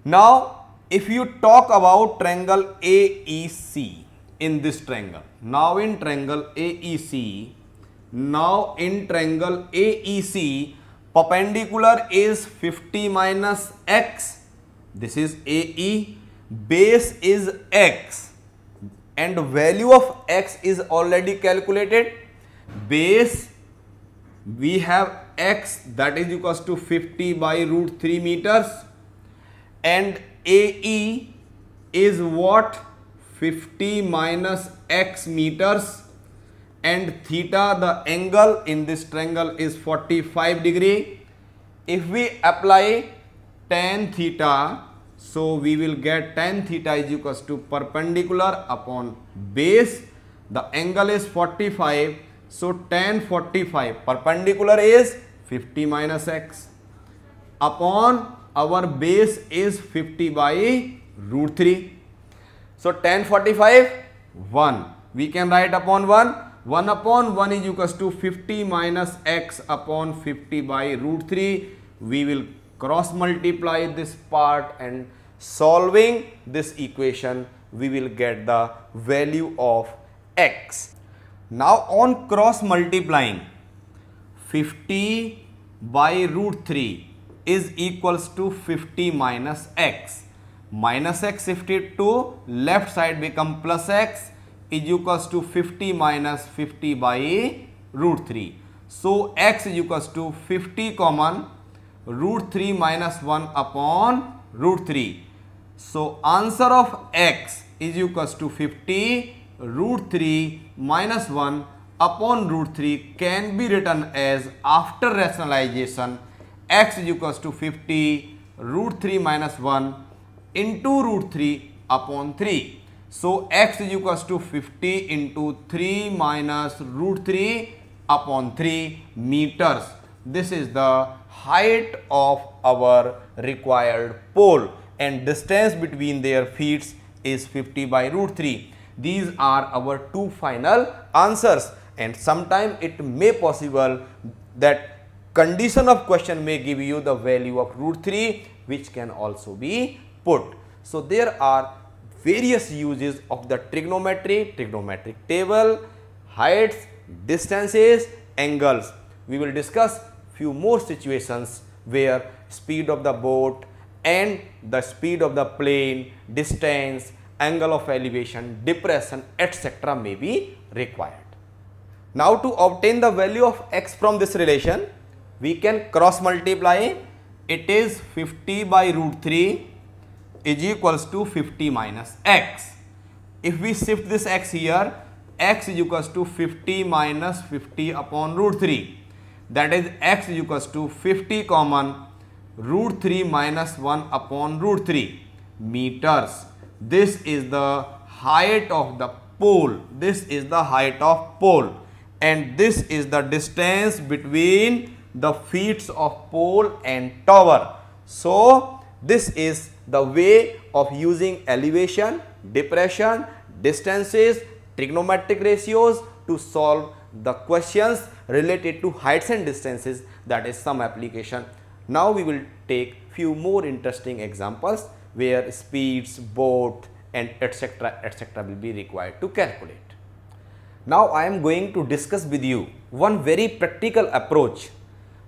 Now, if you talk about triangle AEC in this triangle, now in triangle AEC, perpendicular is 50 minus x. This is AE. Base is x, and value of x is already calculated. Base, we have x, that is equals to 50 by root 3 meters, and AE is what? 50 minus x meters, and theta, the angle in this triangle, is 45 degree. If we apply tan theta, so we will get tan theta is equals to perpendicular upon base. The angle is 45, so tan 45 perpendicular is 50 minus x upon our base is 50 by root 3. So tan 45, 1. We can write upon 1. 1 upon 1 is equals to 50 minus x upon 50 by root 3. We will cross multiply this part, and solving this equation we will get the value of x. Now on cross multiplying, 50 by root 3 is equals to 50 minus x. Minus x shifted to left side become plus x is equals to 50 minus 50 by root 3. So x is equals to 50 common, root 3 minus 1 upon root 3. So answer of x is equals to 50, root 3 minus 1 upon root 3 can be written as, after rationalization, x is equals to 50 root 3 minus 1 into root 3 upon 3. So x is equals to 50 into 3 minus root 3 upon 3 meters. This is the height of our required pole, and distance between their feet is 50 by root 3. These are our two final answers, and sometime it may possible that condition of question may give you the value of root 3, which can also be put. So there are various uses of the trigonometry, trigonometric table, heights, distances, angles. We will discuss few more situations where speed of the boat and the speed of the plane, distance, angle of elevation, depression, etc. may be required. Now to obtain the value of x from this relation, we can cross multiply. It is 50 by root 3 is equals to 50 minus x. If we shift this x here, x is equals to 50 minus 50 upon root 3. That is, x is equals to 50 common, root 3 minus 1 upon root 3 meters. This is the height of the pole. This is the height of pole, and this is the distance between the feet of pole and tower. So this is the way of using elevation, depression, distances, trigonometric ratios to solve the questions related to heights and distances, that is some application. Now we will take few more interesting examples where speeds, boat and etc. will be required to calculate. Now I am going to discuss with you one very practical approach,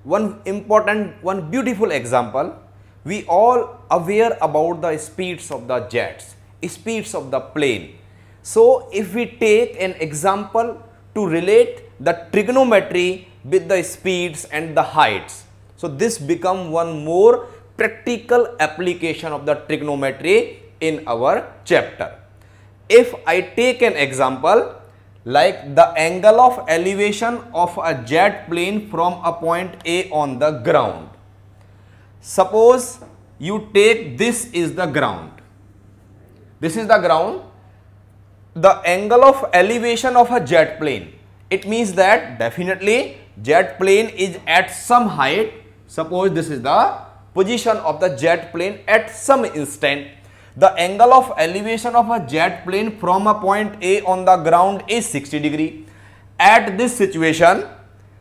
one important, one beautiful example. We all aware about the speeds of the jets, speeds of the plane. So if we take an example to relate the trigonometry with the speeds and the heights, so this become one more practical application of the trigonometry in our chapter. If I take an example like the angle of elevation of a jet plane from a point A on the ground. Suppose you take this is the ground. This is the ground. The angle of elevation of a jet plane, it means that definitely jet plane is at some height. Suppose this is the position of the jet plane at some instant. The angle of elevation of a jet plane from a point A on the ground is 60 degree. At this situation,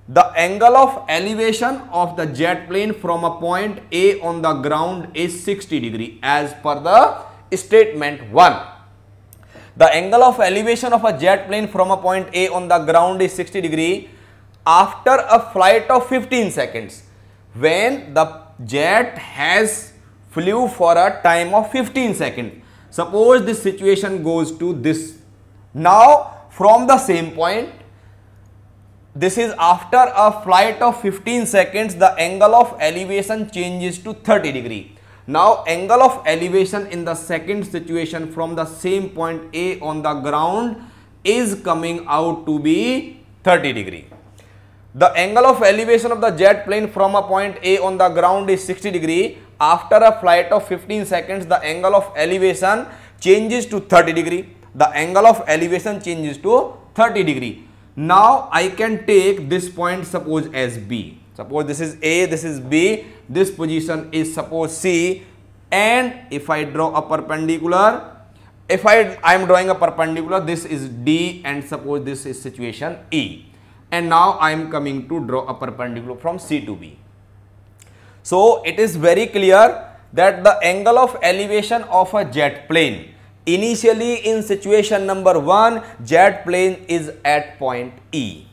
the angle of elevation of the jet plane from a point A on the ground is 60 degree as per the statement 1. The angle of elevation of a jet plane from a point A on the ground is 60 degree after a flight of 15 seconds. When the jet has flew for a time of 15 seconds. Suppose this situation goes to this. Now from the same point, this is after a flight of 15 seconds, the angle of elevation changes to 30 degree. Now angle of elevation in the second situation from the same point A on the ground is coming out to be 30 degree. The angle of elevation of the jet plane from a point A on the ground is 60 degree. After a flight of 15 seconds, the angle of elevation changes to 30 degree. The angle of elevation changes to 30 degree. Now I can take this point suppose as B. Suppose this is A, this is B, this position is suppose C, and if I draw a perpendicular, if I am drawing a perpendicular, this is D and suppose this is situation E. And now I am coming to draw a perpendicular from C to B. So it is very clear that the angle of elevation of a jet plane, initially in situation number 1, jet plane is at point E.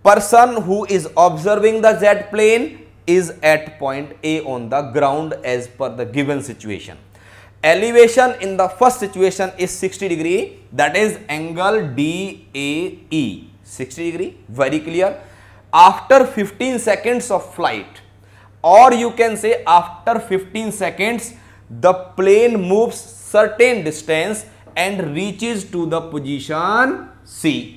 Person who is observing the jet plane is at point A on the ground as per the given situation. Elevation in the first situation is 60 degree, that is angle DAE, 60 degree, very clear. After 15 seconds of flight, or you can say after 15 seconds, the plane moves certain distance and reaches to the position C.